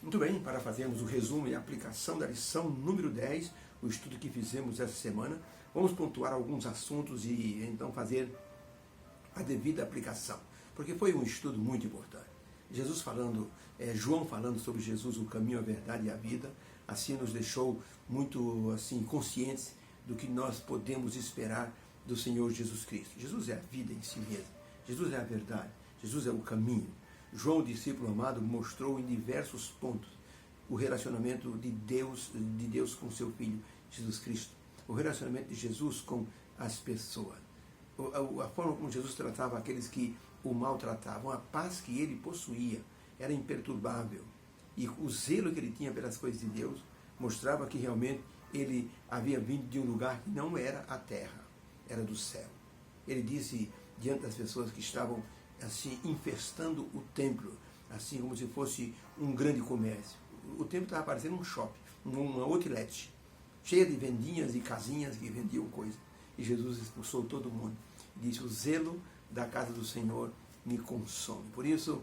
Muito bem, para fazermos o resumo e aplicação da lição número 10, o estudo que fizemos essa semana, vamos pontuar alguns assuntos e então fazer a devida aplicação, porque foi um estudo muito importante. João falando sobre Jesus, o caminho, a verdade e a vida, assim nos deixou muito conscientes do que nós podemos esperar do Senhor Jesus Cristo. Jesus é a vida em si mesmo, Jesus é a verdade, Jesus é o caminho. João, o discípulo amado, mostrou em diversos pontos o relacionamento de Deus com seu Filho, Jesus Cristo. O relacionamento de Jesus com as pessoas. A forma como Jesus tratava aqueles que o maltratavam. A paz que ele possuía era imperturbável. E o zelo que ele tinha pelas coisas de Deus mostrava que realmente ele havia vindo de um lugar que não era a terra, era do céu. Ele disse diante das pessoas que estavam infestando o templo, assim como se fosse um grande comércio. O templo estava parecendo um shopping, uma outlet, cheia de vendinhas e casinhas que vendiam coisas. E Jesus expulsou todo mundo. E disse: o zelo da casa do Senhor me consome. Por isso,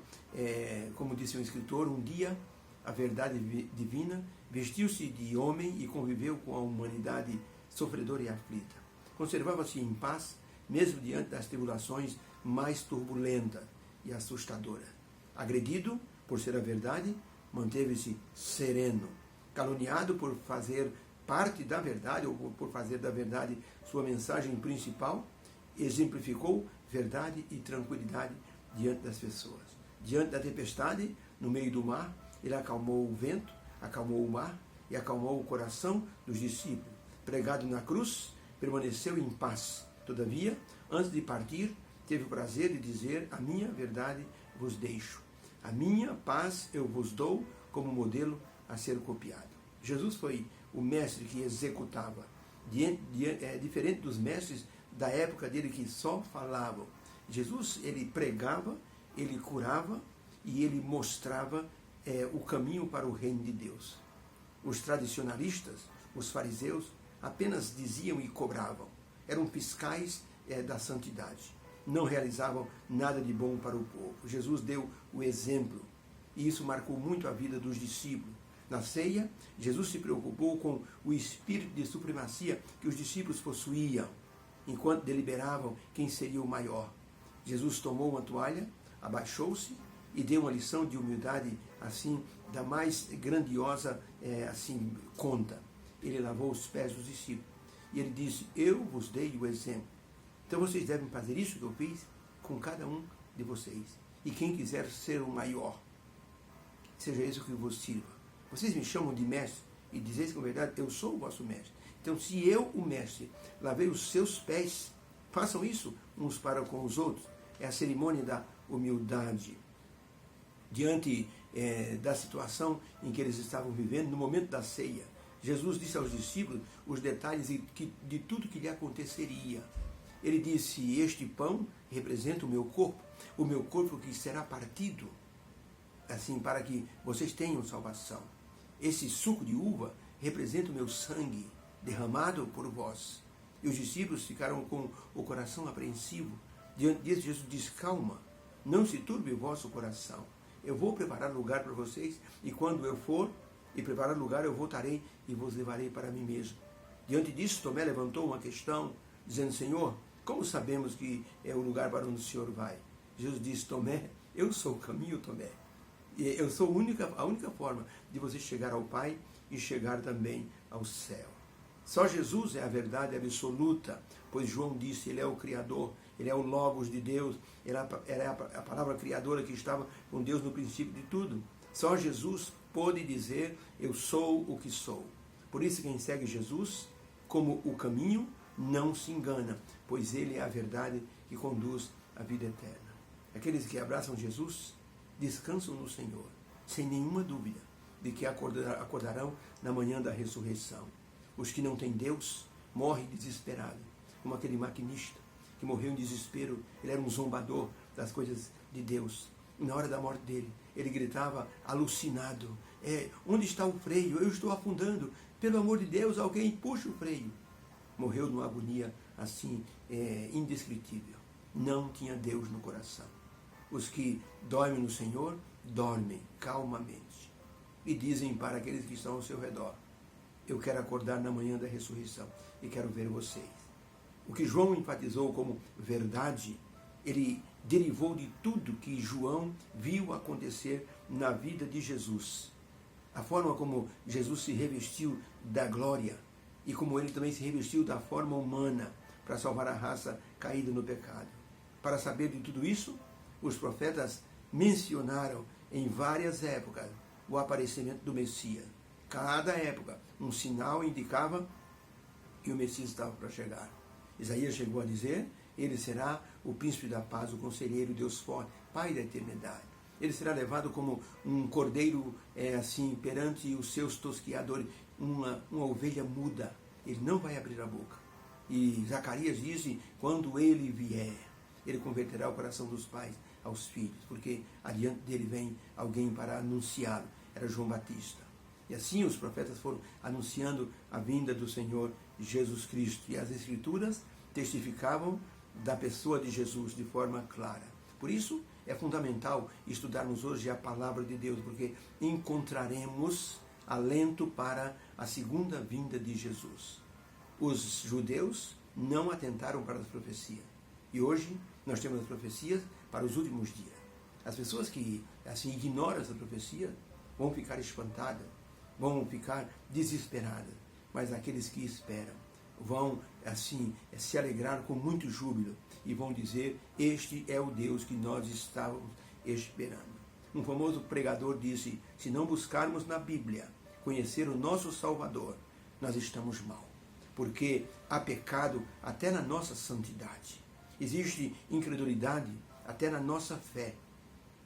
como disse um escritor, um dia a verdade divina vestiu-se de homem e conviveu com a humanidade sofredora e aflita. Conservava-se em paz, mesmo diante das tribulações mais turbulenta e assustadora. Agredido por ser a verdade, manteve-se sereno. Caluniado por fazer parte da verdade, ou por fazer da verdade sua mensagem principal, exemplificou verdade e tranquilidade diante das pessoas. Diante da tempestade, no meio do mar, ele acalmou o vento, acalmou o mar e acalmou o coração dos discípulos. Pregado na cruz, permaneceu em paz. Todavia, antes de partir, teve o prazer de dizer: a minha verdade vos deixo. A minha paz eu vos dou como modelo a ser copiado. Jesus foi o mestre que executava, diferente dos mestres da época dele que só falavam. Jesus, ele pregava, ele curava e ele mostrava o caminho para o reino de Deus. Os tradicionalistas, os fariseus, apenas diziam e cobravam. Eram fiscais da santidade. Não realizavam nada de bom para o povo. Jesus deu o exemplo e isso marcou muito a vida dos discípulos. Na ceia, Jesus se preocupou com o espírito de supremacia que os discípulos possuíam, enquanto deliberavam quem seria o maior. Jesus tomou uma toalha, abaixou-se e deu uma lição de humildade da mais grandiosa conta. Ele lavou os pés dos discípulos e ele disse: eu vos dei o exemplo. Então vocês devem fazer isso que eu fiz com cada um de vocês. E quem quiser ser o maior, seja isso que vos sirva. Vocês me chamam de mestre e dizeis com verdade: eu sou o vosso mestre. Então, se eu, o mestre, lavei os seus pés, façam isso uns para com os outros. É a cerimônia da humildade. Diante da situação em que eles estavam vivendo, no momento da ceia, Jesus disse aos discípulos os detalhes de tudo que lhe aconteceria. Ele disse: este pão representa o meu corpo que será partido, para que vocês tenham salvação. Esse suco de uva representa o meu sangue derramado por vós. E os discípulos ficaram com o coração apreensivo. Diante disso, Jesus disse: calma, não se turbe o vosso coração. Eu vou preparar lugar para vocês, e quando eu for e preparar lugar, eu voltarei e vos levarei para mim mesmo. Diante disso, Tomé levantou uma questão, dizendo: Senhor, como sabemos que é o lugar para onde o Senhor vai? Jesus disse: Tomé, eu sou o caminho, Tomé. Eu sou a única forma de você chegar ao Pai e chegar também ao céu. Só Jesus é a verdade absoluta, pois João disse: ele é o Criador, ele é o Logos de Deus, ele é a palavra criadora que estava com Deus no princípio de tudo. Só Jesus pôde dizer: eu sou o que sou. Por isso, quem segue Jesus como o caminho não se engana, pois ele é a verdade que conduz à vida eterna. Aqueles que abraçam Jesus descansam no Senhor, sem nenhuma dúvida de que acordarão na manhã da ressurreição. Os que não têm Deus morrem desesperados, como aquele maquinista que morreu em desespero. Ele era um zombador das coisas de Deus. Na hora da morte dele, ele gritava alucinado: onde está o freio? Eu estou afundando. Pelo amor de Deus, alguém puxa o freio. Morreu numa agonia indescritível. Não tinha Deus no coração. Os que dormem no Senhor, dormem calmamente. e dizem para aqueles que estão ao seu redor: eu quero acordar na manhã da ressurreição e quero ver vocês. O que João enfatizou como verdade, ele derivou de tudo que João viu acontecer na vida de Jesus. A forma como Jesus se revestiu da glória e como ele também se revestiu da forma humana para salvar a raça caída no pecado. Para saber de tudo isso, os profetas mencionaram em várias épocas o aparecimento do Messias. Cada época, um sinal indicava que o Messias estava para chegar. Isaías chegou a dizer: ele será o príncipe da paz, o conselheiro, Deus forte, Pai da eternidade. Ele será levado como um cordeiro assim perante os seus tosquiadores, uma ovelha muda. Ele não vai abrir a boca. E Zacarias disse: quando ele vier, ele converterá o coração dos pais aos filhos, porque adiante dele vem alguém para anunciá-lo. Era João Batista. E assim os profetas foram anunciando a vinda do Senhor Jesus Cristo. E as Escrituras testificavam da pessoa de Jesus de forma clara. Por isso, é fundamental estudarmos hoje a palavra de Deus, porque encontraremos alento para a segunda vinda de Jesus. Os judeus não atentaram para as profecias. E hoje nós temos as profecias para os últimos dias. As pessoas que assim ignoram essa profecia vão ficar espantadas, vão ficar desesperadas. Mas aqueles que esperam vão assim se alegrar com muito júbilo e vão dizer: este é o Deus que nós estávamos esperando. Um famoso pregador disse: se não buscarmos na Bíblia conhecer o nosso Salvador, nós estamos mal, porque há pecado até na nossa santidade, existe incredulidade até na nossa fé,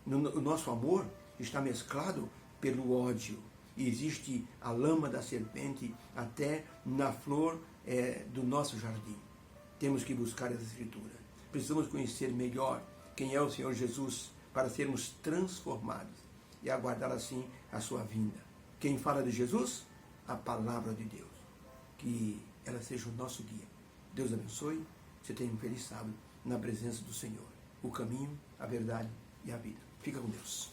o nosso amor está mesclado pelo ódio, e existe a lama da serpente até na flor do nosso jardim. Temos que buscar essa Escritura. Precisamos conhecer melhor quem é o Senhor Jesus para sermos transformados e aguardar assim a sua vinda. Quem fala de Jesus? A palavra de Deus. Que ela seja o nosso guia. Deus abençoe. Você tenha um feliz sábado na presença do Senhor. O caminho, a verdade e a vida. Fica com Deus.